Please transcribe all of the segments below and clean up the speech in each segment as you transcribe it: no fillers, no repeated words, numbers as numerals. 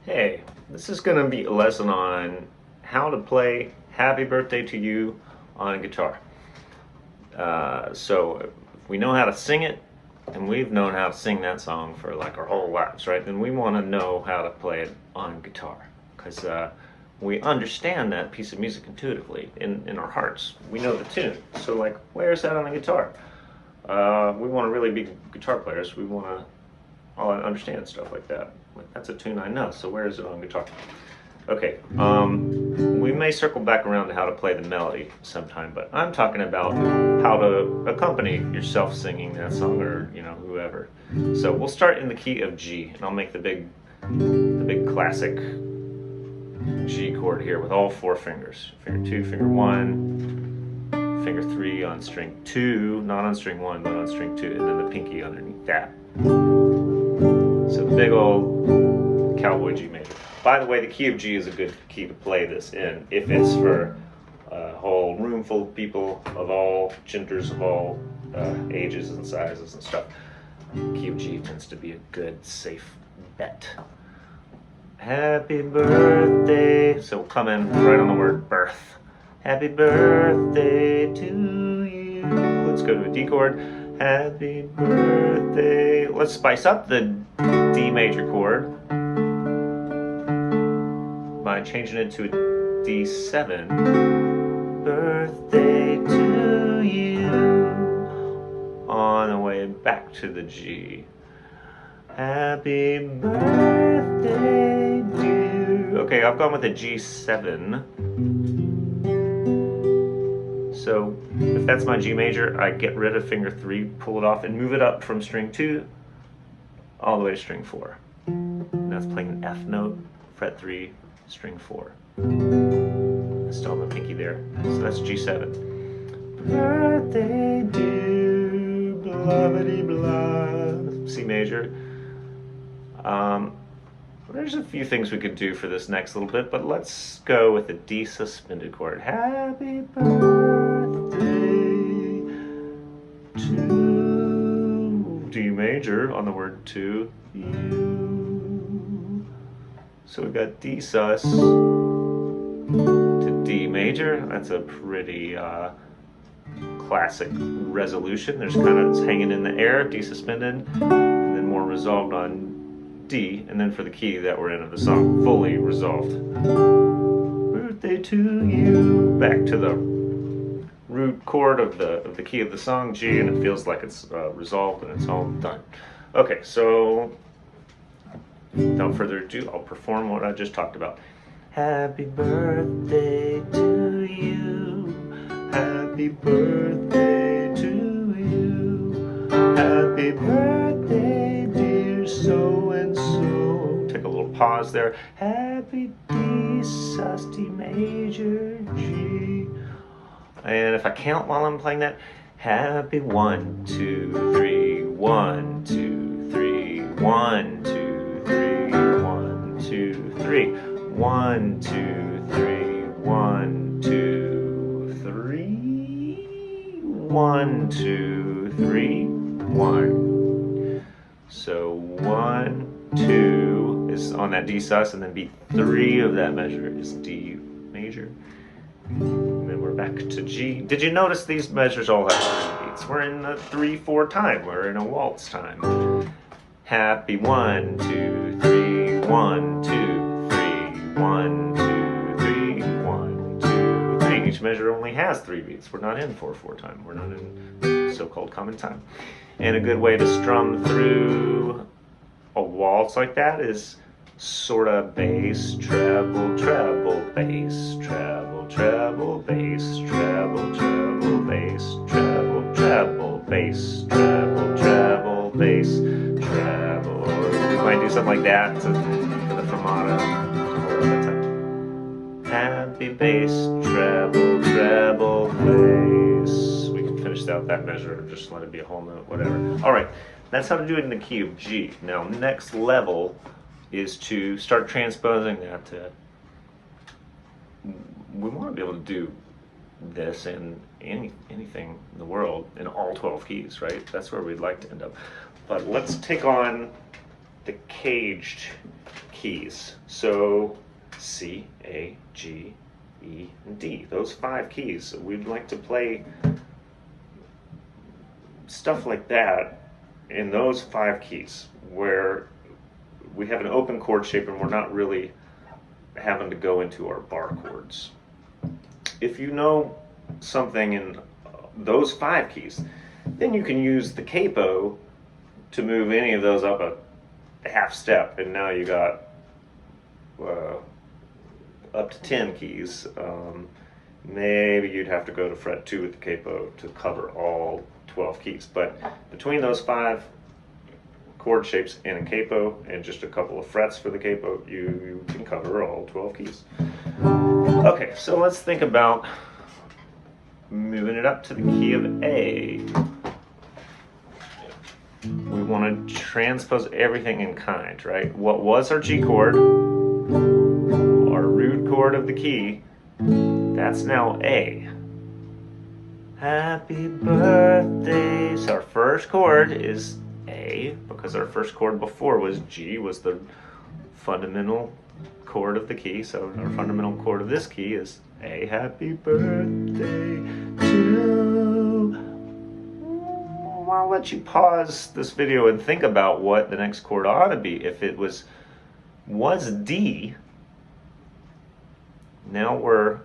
Hey, this is going to be a lesson on how to play Happy Birthday to You on guitar. So we know how to sing it, and we've known how to sing that song for like our whole lives, right? Then we want to know how to play it on guitar, because we understand that piece of music intuitively in our hearts. We know the tune. So like, where's that on the guitar? We want to really be guitar players. We want to understand stuff like that. Like, that's a tune I know, so where is it on guitar? Okay, we may circle back around to how to play the melody sometime, but I'm talking about how to accompany yourself singing that song, or whoever. So we'll start in the key of G, and I'll make the big classic G chord here with all four fingers. Finger 2, finger 1, finger 3 on string 2, not on string 1, but on string 2, and then the pinky underneath that. So big old cowboy G major. By the way, the key of G is a good key to play this in if it's for a whole room full of people of all genders, of all ages and sizes and stuff. Key of G tends to be a good, safe bet. Happy birthday. So we'll come in right on the word birth. Happy birthday to you. Let's go to a D chord. Happy birthday. Let's spice up the D major chord by changing it to a D7. Birthday to you. On the way back to the G. Happy birthday, dear. Okay, I've gone with a G7. So if that's my G major, I get rid of finger 3, pull it off, and move it up from string 2 all the way to string 4. And that's playing an F note, fret 3, string 4. Still on the pinky there. So that's G7. Birthday dear, blah-bitty blah. C major. There's a few things we could do for this next little bit, but let's go with the D suspended chord. Happy birthday to D major on the word to you. So we've got D sus to D major. That's a pretty classic resolution. There's kind of, it's hanging in the air, D suspended, and then more resolved on D, and then for the key that we're in of the song, fully resolved. Birthday to you. Back to the root chord of the key of the song, G, and it feels like it's resolved and it's all done. Okay, so without further ado, I'll perform what I just talked about. Happy birthday to you. Happy birthday to you. Happy birthday, dear so and so. Take a little pause there. Happy D sus D major G. And if I count while I'm playing that, happy 1, 2, 3, 1, 2, 3, 1, 2, 3, 1, 2, 3, 1, 2, 3, 1, 2, 3, 1, 2, 3, 1. So 1, 2 is on that D sus, and then beat 3 of that measure is D major. And then we're back to G. Did you notice these measures all have 3 beats? We're in a 3/4 time. We're in a waltz time. Happy 1, 2, 3, 1, 2, 3, 1, 2, 3, 1, 2, 3. Each measure only has 3 beats. We're not in 4/4 time. We're not in so-called common time. And a good way to strum through a waltz like that is sort of bass, treble, treble, bass, treble, treble, bass, treble, treble, bass, treble, treble, bass, treble, treble, bass, treble. Or we might do something like that for the fermata. Happy bass, treble, treble, bass. We can finish out that measure or just let it be a whole note, whatever. All right, that's how to do it in the key of G. Now, next level is to start transposing that to, we want to be able to do this in anything in the world in all 12 keys, right? That's where we'd like to end up. But let's take on the caged keys. So C, A, G, E, and D. Those 5 keys. We'd like to play stuff like that in those 5 keys where we have an open chord shape and we're not really having to go into our bar chords. If you know something in those 5 keys, then you can use the capo to move any of those up a half step, and now you got up to 10 keys. Maybe you'd have to go to fret 2 with the capo to cover all 12 keys, but between those 5 chord shapes in a capo and just a couple of frets for the capo, you can cover all 12 keys. Okay, so let's think about moving it up to the key of A. We want to transpose everything in kind, right? What was our G chord, our root chord of the key, that's now A. Happy birthday. So our first chord is A, because our first chord before was G, was the fundamental chord of the key. So our fundamental chord of this key is A. Happy birthday to. I'll let you pause this video and think about what the next chord ought to be. If it was D, now we're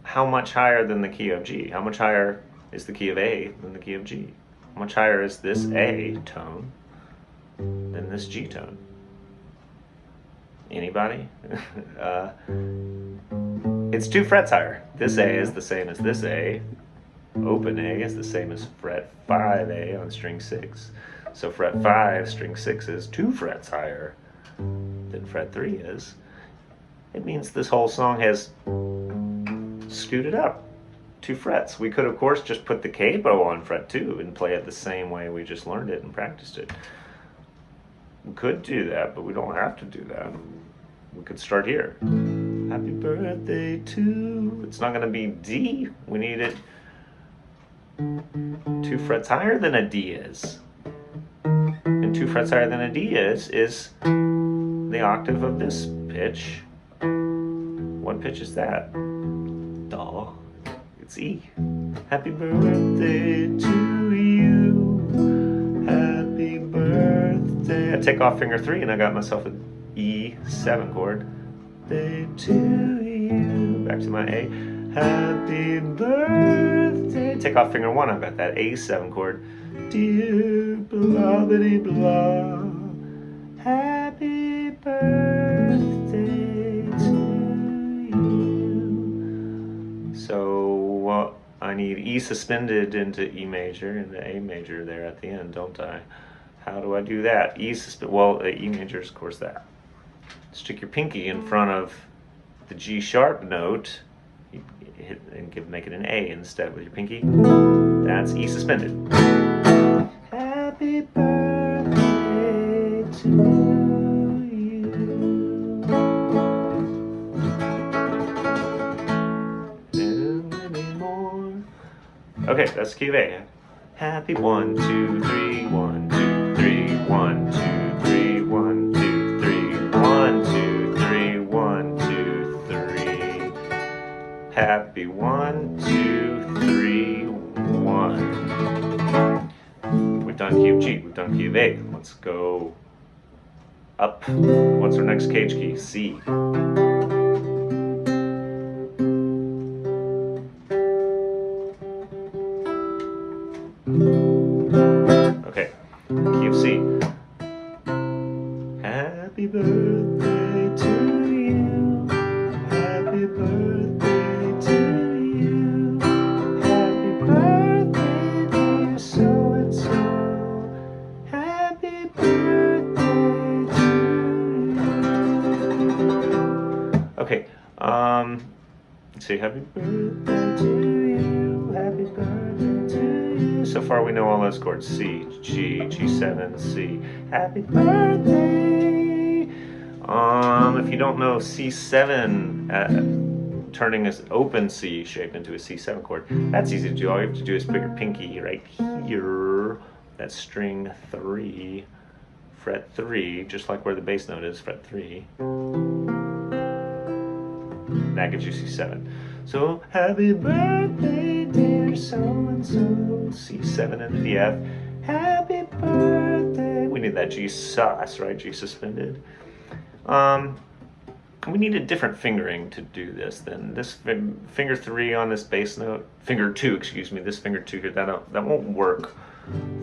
how much higher than the key of G? How much higher is the key of A than the key of G? How much higher is this A tone than this G tone? Anybody? It's 2 frets higher. This A is the same as this A. Open A is the same as fret 5A on string 6. So fret 5, string 6 is 2 frets higher than fret 3 is. It means this whole song has scooted up 2 frets. We could, of course, just put the capo on fret 2 and play it the same way we just learned it and practiced it. We could do that, but we don't have to do that. We could start here. Happy birthday to. It's not going to be D. We need it 2 frets higher than a D is. And 2 frets higher than a D is the octave of this pitch. What pitch is that? Duh. It's E. Happy birthday to you. Happy birthday. I take off finger 3 and I got myself an E7 chord. Day to you. Back to my A. Happy birthday. Take off finger 1. I've got that A7 chord. Dear blah bitty blah. Happy birthday to you. So I need E suspended into E major and the A major there at the end, don't I? How do I do that? E major is of course that. Stick your pinky in front of the G sharp note. Hit and make it an A instead with your pinky. That's E suspended. Happy birthday to you. And many more. Okay, that's the key of A. Happy 1, 2, 3, 1, 2, 3, 1, 2, 3, 1, 2, 3, 1, 2, 3, 1, 2, 3. Happy 1, 2, 3, 1. We've done key of G, we've done key of A. Let's go up. What's our next cage key? C. Okay, key of C. Happy birthday to you. Happy birthday to you. Happy birthday, dear so and so. Happy birthday to you. Okay, let's see. Happy birthday to you. Happy birthday to you. So far we know all those chords. C, G, G7, C. Happy birthday. If you don't know C7, turning this open C shape into a C7 chord, that's easy to do. All you have to do is put your pinky right here. That's string 3, fret 3, just like where the bass note is, fret 3. That gives you C7. So, happy birthday, dear so-and-so, C7 into the F. Happy birthday. We need that G sus, right? G suspended. We need a different fingering to do this than this finger 3 on this bass note. Finger 2, excuse me, this finger 2 here, that won't work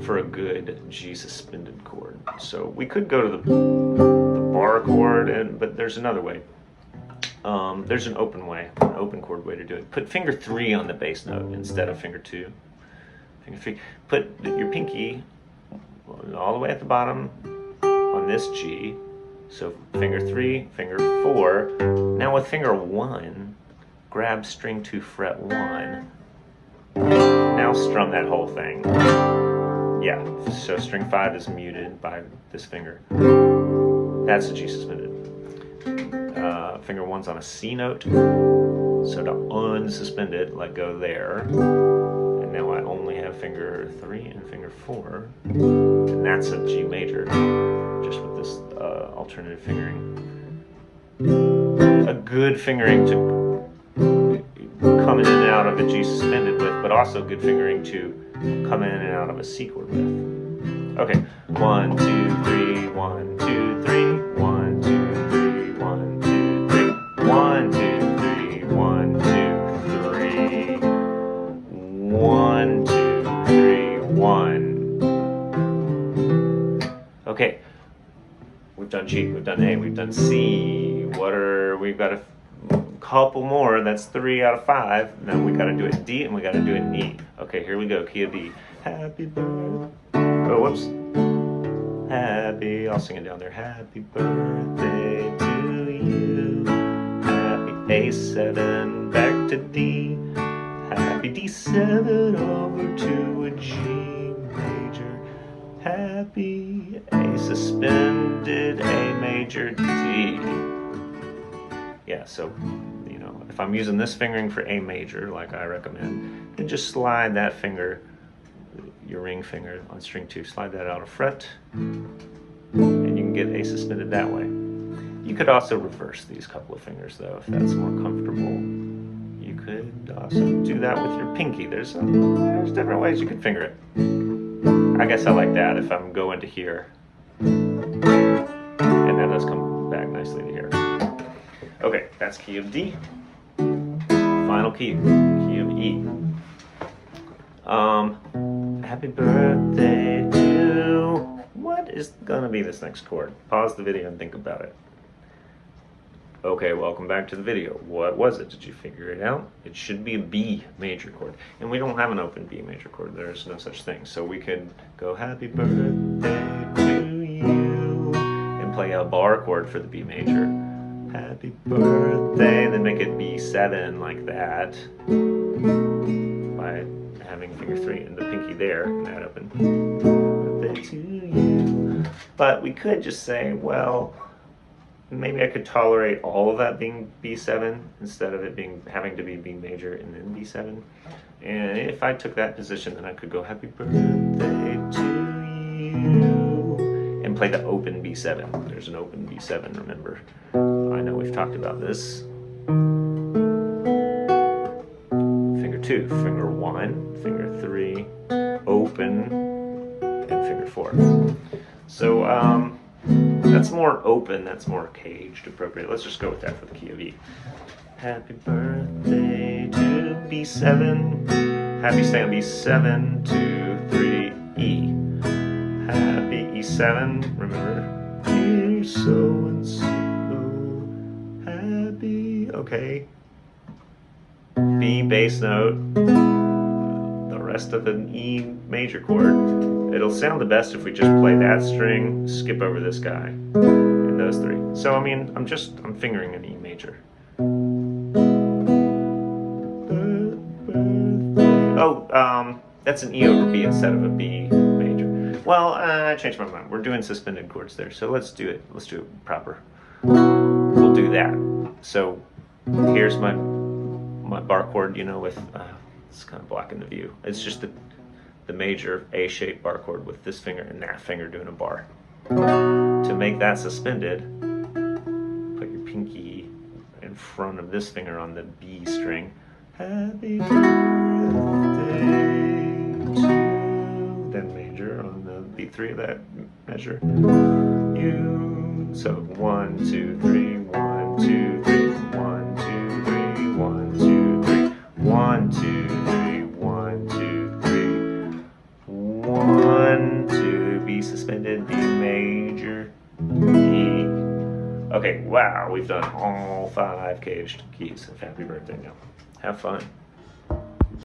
for a good G suspended chord. So we could go to the bar chord, but there's another way. There's an open chord way to do it. Put finger 3 on the bass note instead of finger 2. Finger 3. Put your pinky all the way at the bottom on this G. So finger 3, finger 4. Now with finger 1, grab string 2, fret 1. Now strum that whole thing. Yeah, so string 5 is muted by this finger. That's a G suspended. Finger 1's on a C note. So to unsuspend it, let go there. And now I only have finger 3 and finger 4. And that's a G major, just with this alternative fingering. A good fingering to come in and out of a G suspended with, but also good fingering to come in and out of a C chord with. Okay, 1, 2, 3, 1, 2, 3, 1, 2, 3, 1, 2, 3, 1, 2, 3, 1, 2, 3, 1, 2, 3, 1. Okay, we've done G, we've done A, we've done C. We've got a couple more. That's 3 out of 5. Now we got to do it in D and we got to do it in E. Okay, here we go. Key of D. Happy birthday. Oh, whoops. Happy. I'll sing it down there. Happy birthday to you. Happy A7 back to D. Happy D7 over to a G major. Happy A suspended A major D. Yeah, so, you know, if I'm using this fingering for A major, like I recommend, then just slide that finger, your ring finger on string 2, slide that out a fret, and you can get A suspended that way. You could also reverse these couple of fingers, though, if that's more comfortable. You could also do that with your pinky. There's different ways you can finger it. I guess I like that if I'm going to here. And that does come back nicely to here. Okay, that's key of D. Final key of E. Happy birthday to... What is gonna be this next chord? Pause the video and think about it. Okay, welcome back to the video. What was it? Did you figure it out? It should be a B major chord. And we don't have an open B major chord. There's no such thing. So we could go happy birthday to you and play a bar chord for the B major. Happy birthday, then make it B7 like that by having finger 3 and the pinky there and that open. Birthday to you. But we could just say, well, maybe I could tolerate all of that being B7 instead of it having to be B major and then B7. And if I took that position, then I could go happy birthday to you and play the open B7. There's an open B7, remember. I know we've talked about this. Finger 2, finger 1, finger 3, open, and finger 4. So that's more open, that's more caged, appropriate. Let's just go with that for the key of E. Happy birthday to B7. Happy stay on B7, 2, 3, E. Happy E7, remember? Dear so-and-so. Happy, okay. B bass note. The rest of an E major chord. It'll sound the best if we just play that string, skip over this guy, and those 3. So I mean, I'm fingering an E major. Oh, that's an E over B instead of a B major. Well, I changed my mind. We're doing suspended chords there, so let's do it. Let's do it proper. We'll do that. So here's my bar chord, you know, with it's kind of blocking the view. It's just the major A-shaped bar chord with this finger and that finger doing a bar. To make that suspended, put your pinky in front of this finger on the B string. Happy birthday to, then major on the B3 of that measure. You, so 1, 2, 3, 1, 2, 3, 1, 2, 3, 1, 2, 3, 1, 2, 3, 1, 2, 3, 1, 2, B suspended, B major, E. Okay, wow, we've done all 5 caged keys of Happy Birthday now. Have fun.